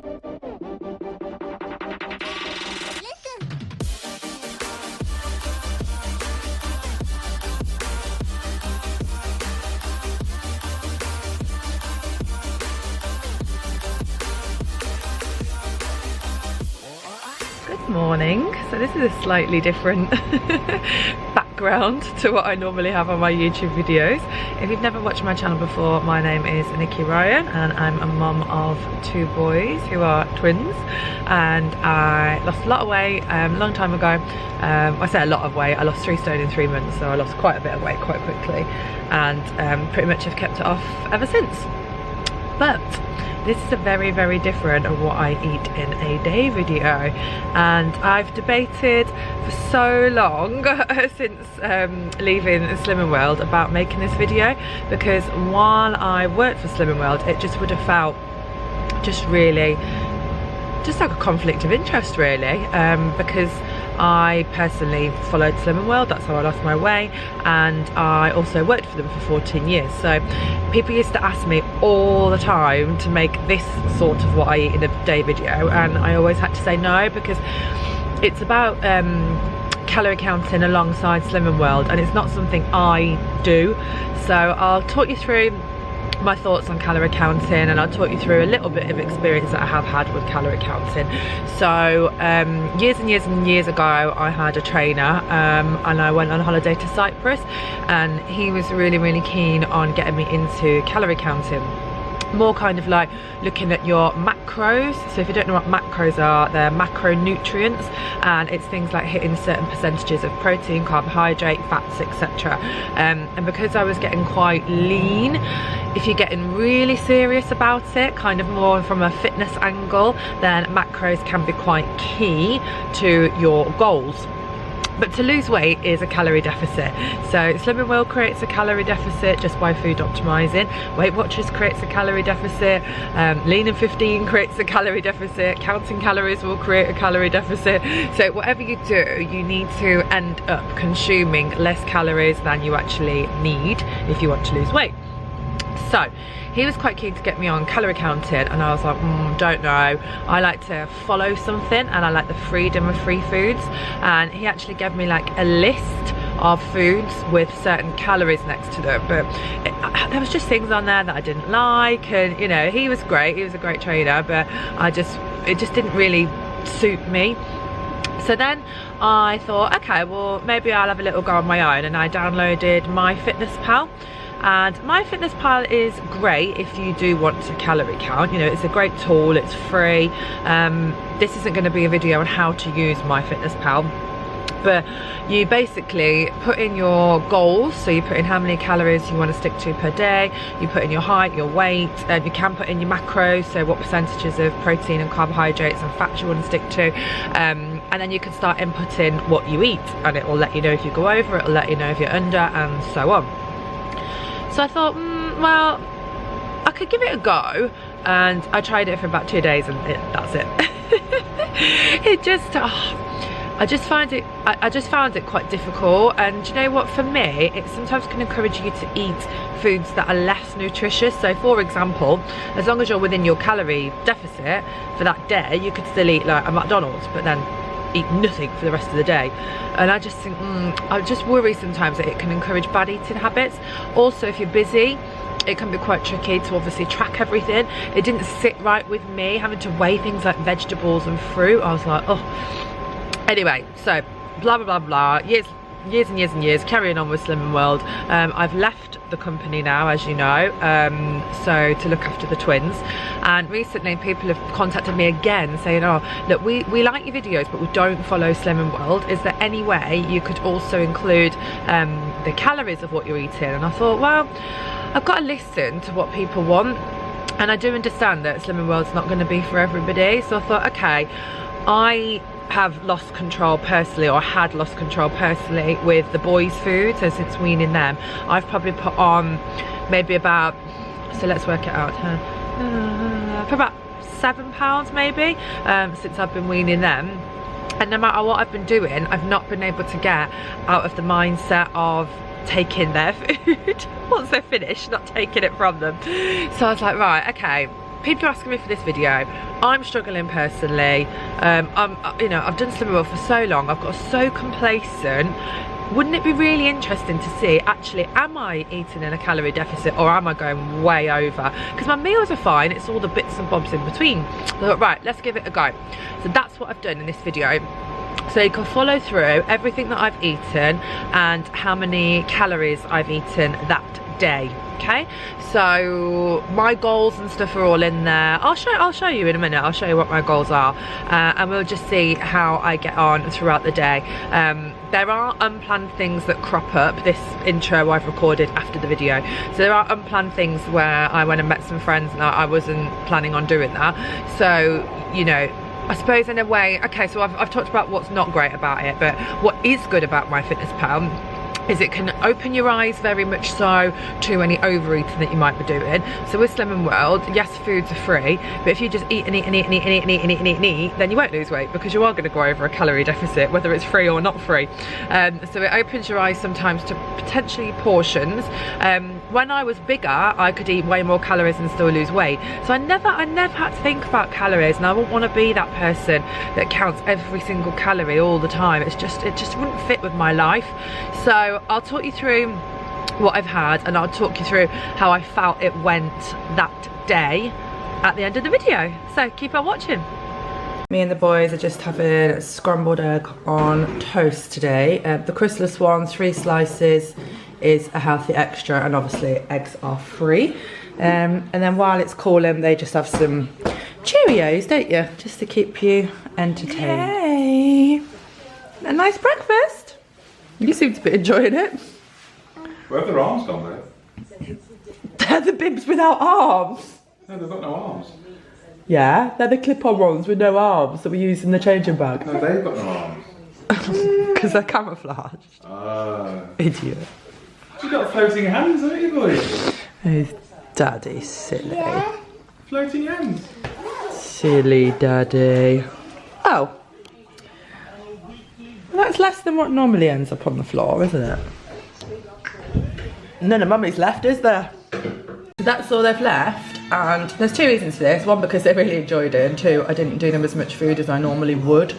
Good morning. So this is a slightly different background to what I normally have on my YouTube videos. If you've never watched my channel before, my name is Nikki and I'm a mum of 2 boys who are twins, and I lost a lot of weight a long time ago. I say a lot of weight, I lost 3 stone in 3 months, so I lost quite a bit of weight quite quickly, and pretty much have kept it off ever since. But this is a very, very different of what I eat in a day video, and I've debated for so long since leaving Slim & World about making this video, because while I worked for Slim & World, it just would have felt just like a conflict of interest really, because I personally followed Slim & World, that's how I lost my weight, and I also worked for them for 14 years. So people used to ask me all the time to make this sort of what I eat in a day video, and I always had to say no, because it's about calorie counting alongside Slim & World, and it's not something I do. So I'll talk you through my thoughts on calorie counting, and I'll talk you through a little bit of experience that I have had with calorie counting. So years and years and years ago, I had a trainer, and I went on holiday to Cyprus, and he was really keen on getting me into calorie counting. More kind of like looking at your macros. So if you don't know what macros are, they're macronutrients, and it's things like hitting certain percentages of protein, carbohydrate, fats, etc. And because I was getting quite lean, if you're getting really serious about it, kind of more from a fitness angle, then macros can be quite key to your goals. But to lose weight is a calorie deficit. So Slim & World creates a calorie deficit just by food optimizing. Weight Watchers creates a calorie deficit. Lean in 15 creates a calorie deficit. Counting calories will create a calorie deficit. So whatever you do, you need to end up consuming less calories than you actually need if you want to lose weight. So he was quite keen to get me on calorie counting, and I was like, don't know. I like to follow something, and I like the freedom of free foods. And he actually gave me like a list of foods with certain calories next to them, but there was just things on there that I didn't like. And you know, he was great, he was a great trainer, but it just didn't really suit me. So then I thought, okay, well maybe I'll have a little go on my own, and I downloaded MyFitnessPal. And MyFitnessPal is great if you do want to calorie count. You know, it's a great tool, it's free. This isn't going to be a video on how to use MyFitnessPal, but you basically put in your goals. So you put in how many calories you want to stick to per day, you put in your height, your weight, and you can put in your macros, so what percentages of protein and carbohydrates and fats you want to stick to, and then you can start inputting what you eat, and it will let you know if you go over, it will let you know if you're under, and so on. So I thought, well, I could give it a go, and I tried it for about 2 days, and that's it. I just found it quite difficult. And you know what, for me, it sometimes can encourage you to eat foods that are less nutritious. So for example, as long as you're within your calorie deficit for that day, you could still eat like a McDonald's, but then eat nothing for the rest of the day. And I just think, I just worry sometimes that it can encourage bad eating habits. Also, if you're busy, it can be quite tricky to obviously track everything. It didn't sit right with me, having to weigh things like vegetables and fruit. I was like, oh. Anyway, so blah blah blah blah, years and years and years carrying on with Slim & World. I've left the company now, as you know, so to look after the twins. And recently people have contacted me again saying, oh look, we like your videos, but we don't follow Slim & World. Is there any way you could also include the calories of what you're eating? And I thought, well, I've got to listen to what people want, and I do understand that Slim & World's not going to be for everybody. So I thought, okay, I have lost control personally, or had lost control personally with the boys' food. So since weaning them, I've probably put on maybe about, so let's work it out, for about 7 pounds maybe, since I've been weaning them. And no matter what I've been doing, I've not been able to get out of the mindset of taking their food once they're finished, not taking it from them. So I was like, right, okay, people are asking me for this video. I'm struggling personally. You know, I've done Slimming World for so long. I've got so complacent. Wouldn't it be really interesting to see, actually, am I eating in a calorie deficit or am I going way over? Because my meals are fine, it's all the bits and bobs in between. So I thought, right, let's give it a go. So that's what I've done in this video. So you can follow through everything that I've eaten and how many calories I've eaten that day. Okay, so my goals and stuff are all in there. I'll show you in a minute. I'll show you what my goals are, and we'll just see how I get on throughout the day. There are unplanned things that crop up. This intro I've recorded after the video, so there are unplanned things where I went and met some friends and I wasn't planning on doing that. So, you know, I suppose in a way, okay, so I've talked about what's not great about it, but what is good about MyFitnessPal is it can open your eyes very much so to any overeating that you might be doing. So with Slimming World, yes, foods are free, but if you just eat and eat and eat and eat and eat and eat and eat and eat and eat, then you won't lose weight because you are going to go over a calorie deficit, whether it's free or not free. So it opens your eyes sometimes to potentially portions. When I was bigger, I could eat way more calories and still lose weight. So I never had to think about calories, and I wouldn't want to be that person that counts every single calorie all the time. It just wouldn't fit with my life. So I'll talk you through what I've had, and I'll talk you through how I felt it went that day at the end of the video. So keep on watching. Me and the boys are just having scrambled egg on toast today. The chrysalis one, 3 slices, is a healthy extra, and obviously eggs are free. And then while it's cooling, they just have some Cheerios, don't you? Just to keep you entertained. Hey, a nice breakfast. You seem to be enjoying it. Where have their arms gone though? They're the bibs without arms. No, they've got no arms. Yeah, they're the clip-on ones with no arms that we use in the changing bag. No, they've got no arms. Because they're camouflaged. Idiot. You've got floating hands, haven't you, boys? Oh, daddy, silly. Yeah. Floating hands. Silly daddy. Oh. That's less than what normally ends up on the floor, isn't it? None of mummy's left, is there? That's all they've left, and there's 2 reasons for this. 1, because they really enjoyed it, and 2, I didn't do them as much food as I normally would,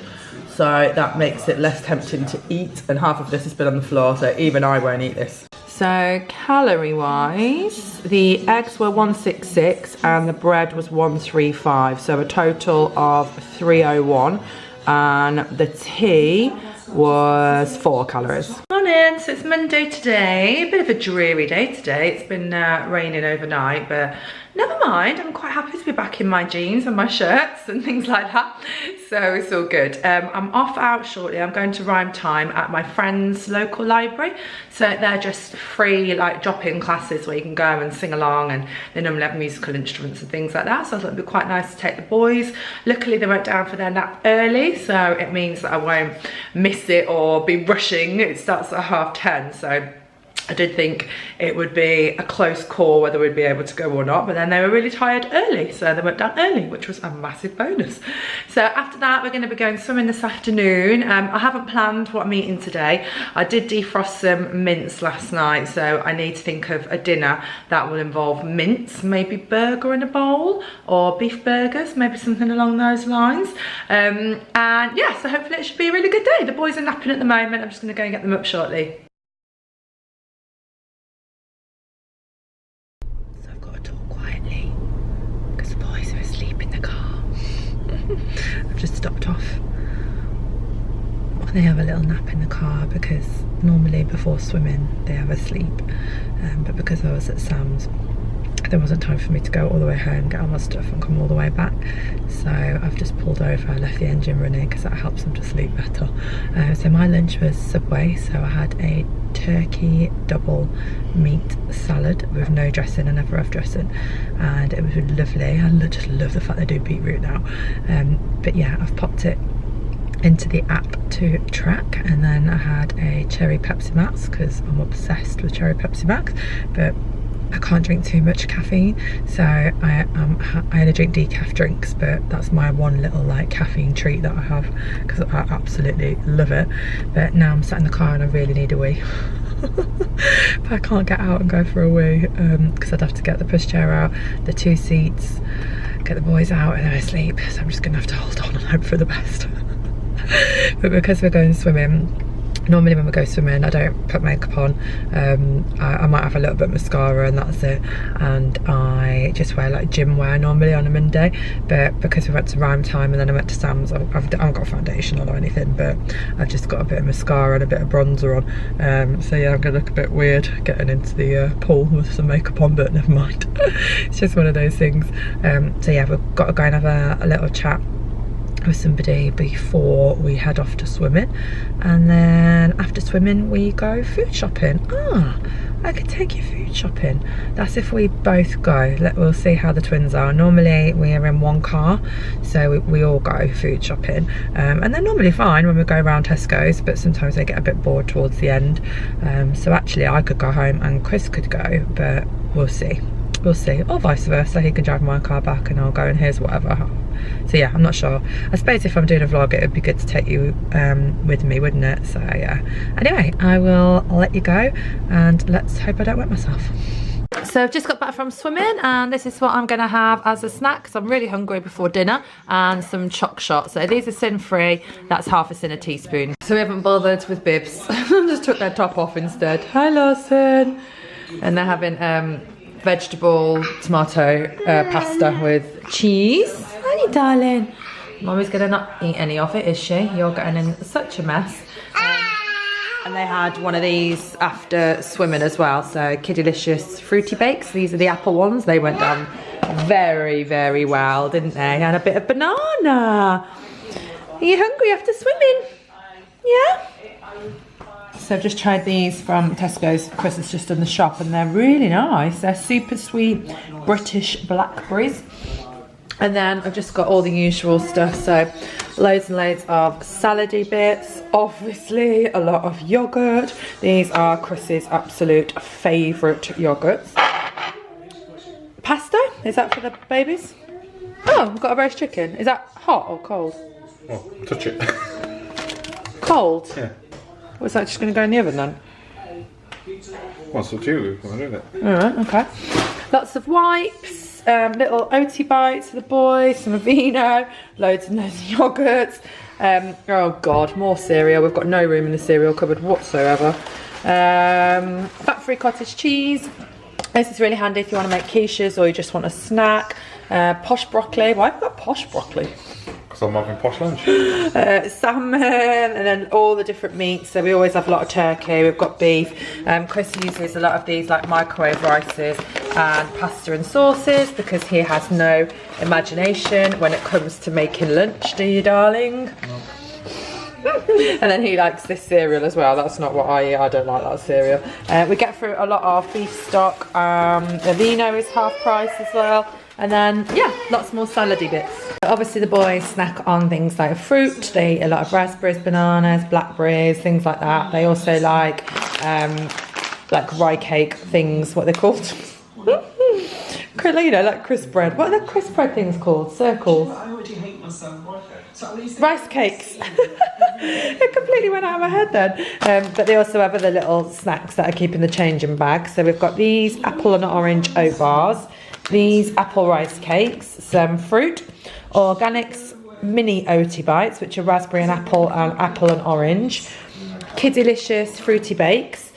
so that makes it less tempting to eat, and half of this has been on the floor, so even I won't eat this. So calorie wise, the eggs were 166 and the bread was 135, so a total of 301, and the tea was 4 calories. Morning, so it's Monday today, a bit of a dreary day today. It's been raining overnight, but never mind, I'm quite happy to be back in my jeans and my shirts and things like that, so it's all good. I'm off out shortly. I'm going to rhyme time at my friend's local library, so they're just free like drop-in classes where you can go and sing along, and they normally have musical instruments and things like that, so I thought it'd be quite nice to take the boys. Luckily they went down for their nap early, so it means that I won't miss it or be rushing. It starts at 10:30, so I did think it would be a close call whether we'd be able to go or not, but then they were really tired early, so they went down early, which was a massive bonus. So after that, we're going to be going swimming this afternoon. I haven't planned what I'm eating today. I did defrost some mince last night, so I need to think of a dinner that will involve mince, maybe burger in a bowl, or beef burgers, maybe something along those lines. And yeah, so hopefully it should be a really good day. The boys are napping at the moment. I'm just going to go and get them up shortly. I've just stopped off. They have a little nap in the car because normally before swimming they have a sleep, but because I was at Sam's, there wasn't time for me to go all the way home, get all my stuff and come all the way back, so I've just pulled over. I left the engine running because that helps them to sleep better. So my lunch was Subway, so I had a turkey double meat salad with no dressing. I never have dressing, and it was lovely. I just love the fact they do beetroot now, but yeah, I've popped it into the app to track, and then I had a cherry Pepsi Max because I'm obsessed with cherry Pepsi Max, but I can't drink too much caffeine, so I had to drink decaf drinks, but that's my one little like caffeine treat that I have because I absolutely love it. But now I'm sat in the car and I really need a wee. But I can't get out and go for a wee because I'd have to get the pushchair out. The 2 seats get the boys out and they're asleep, so I'm just gonna have to hold on and hope for the best. But because we're going swimming, normally when we go swimming I don't put makeup on. I might have a little bit of mascara and that's it, and I just wear like gym wear normally on a Monday, but because we went to Rhyme Time and then I went to Sam's, I haven't got foundation on or anything, but I've just got a bit of mascara and a bit of bronzer on. So yeah, I'm gonna look a bit weird getting into the pool with some makeup on, but never mind. It's just one of those things. So yeah, we've got to go and have a little chat with somebody before we head off to swimming, and then after swimming we go food shopping. I could take you food shopping. That's if we both go. We'll see how the twins are. Normally we are in one car, so we all go food shopping, and they're normally fine when we go around Tesco's, but sometimes they get a bit bored towards the end. So actually I could go home and Chris could go, but we'll see, or vice versa. He can drive my car back and I'll go in his, whatever. So yeah, I'm not sure. I suppose if I'm doing a vlog it would be good to take you with me, wouldn't it? So yeah, anyway, I'll let you go and let's hope I don't wet myself. So I've just got back from swimming and this is what I'm going to have as a snack because I'm really hungry before dinner, and some choc shots. So these are sin free, that's half a sin a teaspoon. So we haven't bothered with bibs. Just took their top off instead. Hi Lawson. And they're having vegetable tomato pasta with cheese. Honey darling, Mommy's gonna not eat any of it, is she? You're getting in such a mess. And they had one of these after swimming as well, so Kiddylicious Fruity Bakes. These are the apple ones. They went down very, very well, didn't they? And a bit of banana. Are you hungry after swimming? Yeah? So I've just tried these from Tesco's. Chris has just done the shop and they're really nice. They're super sweet British blackberries. And then I've just got all the usual stuff, so loads and loads of salady bits, obviously a lot of yogurt. These are Chris's absolute favourite yogurts. Pasta, is that for the babies? Oh, we've got a roast chicken. Is that hot or cold? Oh, touch it. Cold? Yeah. Was that just going to go in the oven then? Well, it's up to you. We're doing it. Alright, okay. Lots of wipes. Little oaty bites for the boys, some Aveeno, loads and loads of yogurts. Oh god, more cereal. We've got no room in the cereal cupboard whatsoever. Fat-free cottage cheese. This is really handy if you want to make quiches or you just want a snack. Posh broccoli. Why have we got posh broccoli? Because I'm having posh lunch. Salmon, and then all the different meats. So we always have a lot of turkey. We've got beef. Chris uses a lot of these like microwave rices and pasta and sauces because he has no imagination when it comes to making lunch, do you darling? No. And then he likes this cereal as well. That's not what I eat. I don't like that cereal. We get through a lot of beef stock. Aveeno is half price as well. And then, yeah, lots more salady bits. Obviously the boys snack on things like fruit. They eat a lot of raspberries, bananas, blackberries, things like that. They also like rye cake things, what they're called. You know, like crisp bread. What are the crisp bread things called? Circles. I already hate myself. Rice cakes. It completely went out of my head then. But they also have other little snacks that I keep in the changing bag. So we've got these apple and orange oat bars, these apple rice cakes, some fruit, Organics mini oaty bites, which are raspberry and apple and orange, Kiddylicious Fruity Bakes,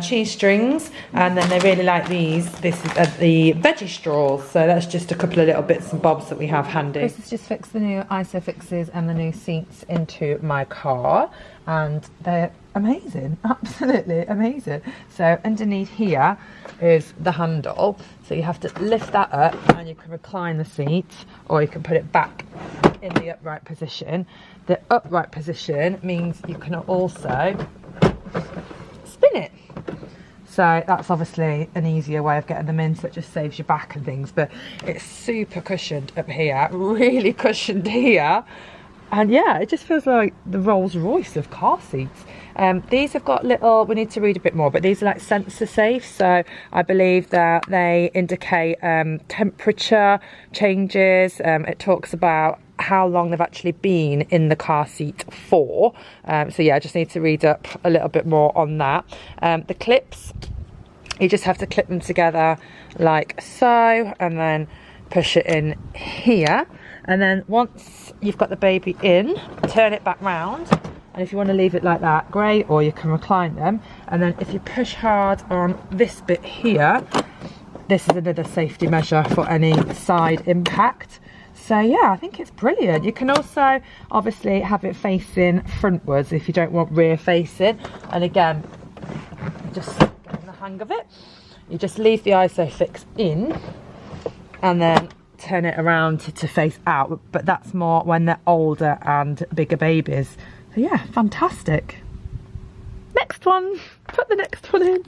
cheese strings, and then they really like these. This is the veggie straws, so that's just a couple of little bits and bobs that we have handy. Chris has just fixed the new ISOFIXes and the new seats into my car, and they're amazing, absolutely amazing. So underneath here is the handle, so you have to lift that up and you can recline the seat, or you can put it back in the upright position. The upright position means you can also spin it. So that's obviously an easier way of getting them in, so it just saves your back and things, but it's super cushioned up here, really cushioned here, and yeah, it just feels like the Rolls Royce of car seats. These have got little, we need to read a bit more, but these are like sensor safe, so I believe that they indicate temperature changes. It talks about how long they've actually been in the car seat for. So yeah, I just need to read up a little bit more on that. The clips, you just have to clip them together like so, and then push it in here, and then once you've got the baby in, turn it back round, and if you want to leave it like that, great, or you can recline them. And then if you push hard on this bit here, this is another safety measure for any side impact. So yeah, I think it's brilliant. You can also obviously have it facing frontwards if you don't want rear facing. And again, just getting the hang of it, you just leave the ISOFIX in and then turn it around to face out. But that's more when they're older and bigger babies. So yeah, fantastic. Next one, put the next one in.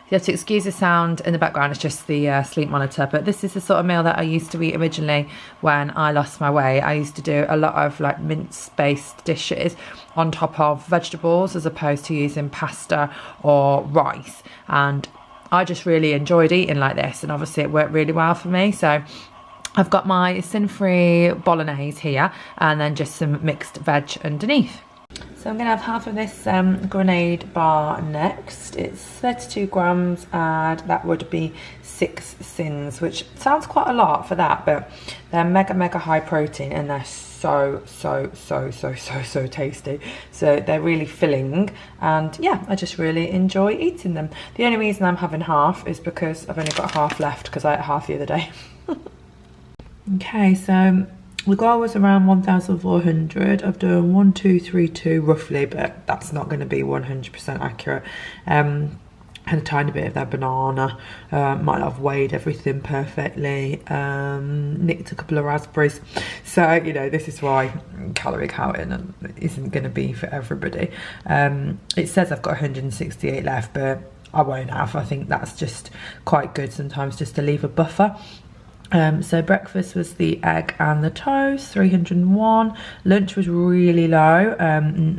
You have to excuse the sound in the background, it's just the sleep monitor, but this is the sort of meal that I used to eat originally when I lost my weight. I used to do a lot of like mince-based dishes on top of vegetables as opposed to using pasta or rice, and I just really enjoyed eating like this, and obviously it worked really well for me. So I've got my sin-free bolognese here and then just some mixed veg underneath. So I'm going to have half of this grenade bar next. It's 32 grams and that would be 6 sins, which sounds quite a lot for that, but they're mega high protein and they're so tasty. So they're really filling, and yeah, I just really enjoy eating them. The only reason I'm having half is because I've only got half left because I ate half the other day. Okay, so the goal was around 1,400. I've done 1,232 roughly, but that's not going to be 100% accurate. Had a tiny bit of that banana, might not have weighed everything perfectly, nicked a couple of raspberries. So, you know, this is why calorie counting isn't going to be for everybody. It says I've got 168 left, but I won't have. I think that's just quite good sometimes just to leave a buffer. So breakfast was the egg and the toast, 301. Lunch was really low.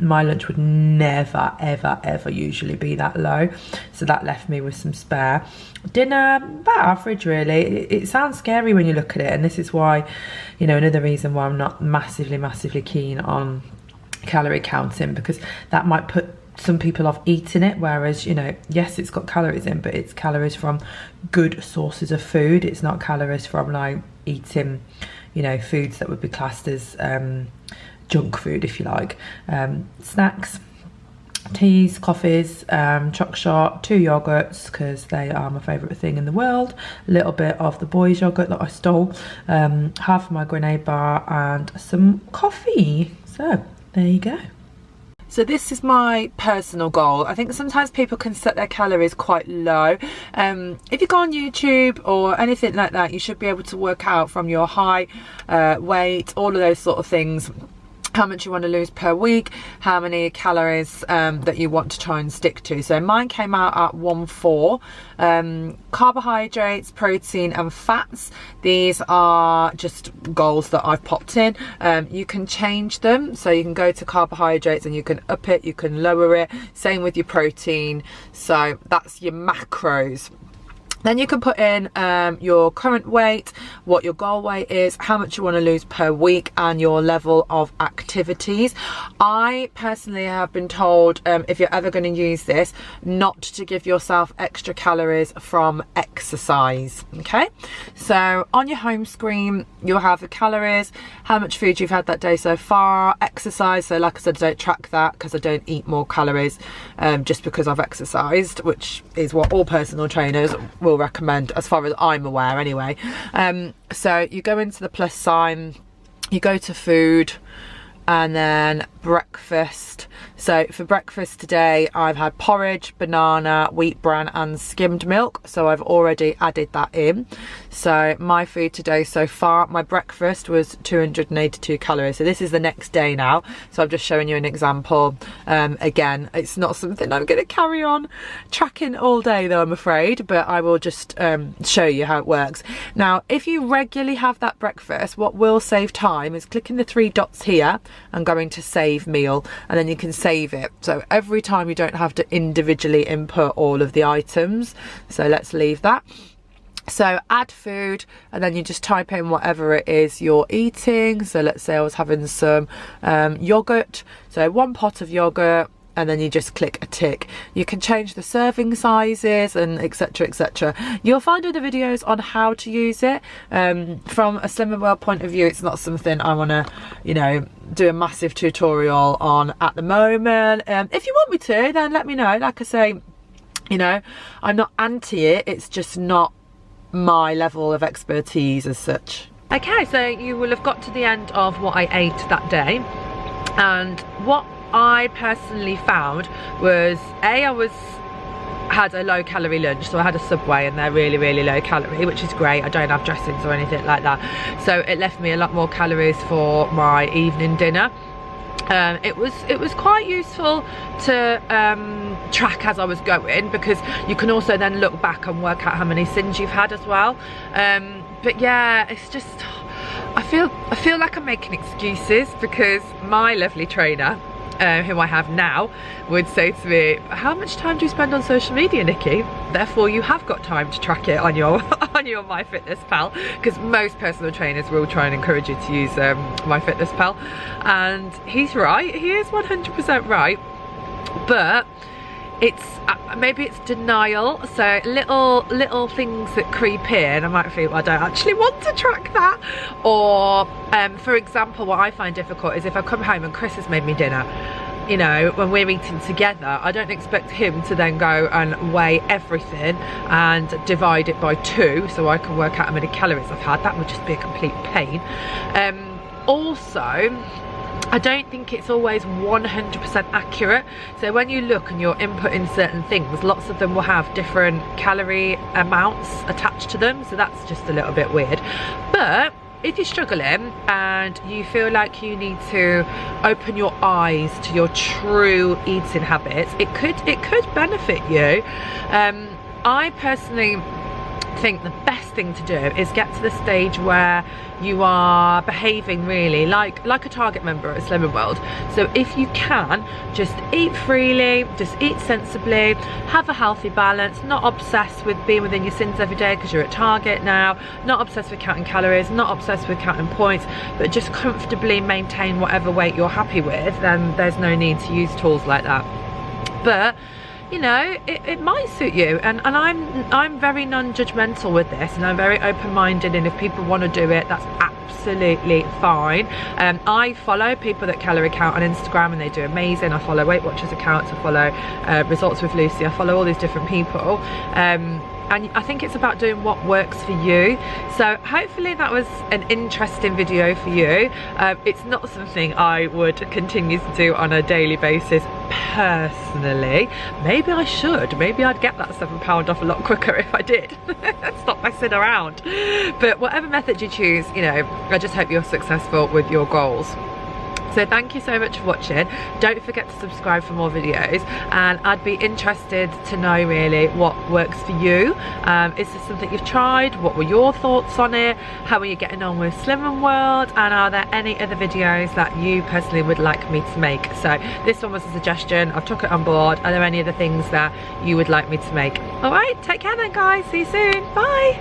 My lunch would never ever usually be that low, so that left me with some spare. Dinner, about average really. It sounds scary when you look at it, and this is why, you know, another reason why I'm not massively keen on calorie counting, because that might put some people off eating it, whereas, you know, yes, it's got calories in, but it's calories from good sources of food. It's not calories from like eating, you know, foods that would be classed as junk food, if you like. Snacks, teas, coffees, choc shot, 2 yogurts because they are my favourite thing in the world, a little bit of the boys yogurt that I stole, half of my grenade bar and some coffee. So there you go. So this is my personal goal. I think sometimes people can set their calories quite low. If you go on YouTube or anything like that, you should be able to work out from your height, weight, all of those sort of things, how much you want to lose per week, how many calories that you want to try and stick to. So mine came out at 1,400. Carbohydrates, protein and fats, these are just goals that I've popped in. You can change them, so you can go to carbohydrates and you can up it, you can lower it, same with your protein. So that's your macros. Then you can put in your current weight, what your goal weight is, how much you want to lose per week, and your level of activities. I personally have been told, if you're ever going to use this, not to give yourself extra calories from exercise. Okay, so on your home screen you'll have the calories, how much food you've had that day so far, exercise. So like I said, I don't track that because I don't eat more calories just because I've exercised, which is what all personal trainers will recommend as far as I'm aware anyway. So you go into the plus sign, you go to food, and then breakfast. So for breakfast today I've had porridge, banana, wheat bran and skimmed milk, so I've already added that in. So my food today so far, my breakfast was 282 calories. So this is the next day now, so I'm just showing you an example. Again, it's not something I'm going to carry on tracking all day though, I'm afraid, but I will just show you how it works. Now if you regularly have that breakfast, what will save time is clicking the 3 dots here and going to save meal, and then you can save it, so every time you don't have to individually input all of the items. So let's leave that. So add food, and then you just type in whatever it is you're eating. So let's say I was having some yogurt, so 1 pot of yogurt, and then you just click a tick. You can change the serving sizes and etc, etc. You'll find other videos on how to use it. From a Slimming World point of view, it's not something I want to, you know, do a massive tutorial on at the moment. If you want me to, then let me know. Like I say, you know, I'm not anti it, it's just not my level of expertise as such. Okay, so you will have got to the end of what I ate that day, and what I personally found was I had a low calorie lunch. So I had a Subway and they're really, really low calorie, which is great. I don't have dressings or anything like that, so it left me a lot more calories for my evening dinner. It was quite useful to track as I was going, because you can also then look back and work out how many sins you've had as well. But yeah, it's just, I feel like I'm making excuses, because my lovely trainer, who I have now, would say to me, how much time do you spend on social media, Nikki? Therefore you have got time to track it on your MyFitnessPal, because most personal trainers will try and encourage you to use MyFitnessPal, and he's right, he is 100% right. But it's maybe it's denial, so little things that creep in, I might feel I don't actually want to track that. Or for example, what I find difficult is if I come home and Chris has made me dinner, you know, when we're eating together, I don't expect him to then go and weigh everything and divide it by 2 so I can work out how many calories I've had. That would just be a complete pain. Also, I don't think it's always 100% accurate. So when you look and you're inputting certain things, lots of them will have different calorie amounts attached to them, so that's just a little bit weird. But if you're struggling and you feel like you need to open your eyes to your true eating habits, it could benefit you. I personally think the best thing to do is get to the stage where you are behaving really like a target member at Slimming World. So if you can, just eat freely, just eat sensibly, have a healthy balance, not obsessed with being within your sins every day because you're at target now, not obsessed with counting calories, not obsessed with counting points, but just comfortably maintain whatever weight you're happy with, then there's no need to use tools like that. But you know, it might suit you, and I'm very non-judgmental with this, and I'm very open-minded, and if people want to do it, that's absolutely fine. I follow people that calorie count on Instagram and they do amazing. I follow Weight Watchers accounts, I follow Results with Lucy, I follow all these different people, and I think it's about doing what works for you. So hopefully that was an interesting video for you. It's not something I would continue to do on a daily basis personally. Maybe I should, maybe I'd get that £7 off a lot quicker if I did. Stop messing around. But whatever method you choose, you know, I just hope you're successful with your goals. So thank you so much for watching. Don't forget to subscribe for more videos, and I'd be interested to know really what works for you. Is this something you've tried? What were your thoughts on it? How are you getting on with Slimming World? And are there any other videos that you personally would like me to make? So this one was a suggestion, I've took it on board. Are there any other things that you would like me to make? All right, take care then guys, see you soon, bye.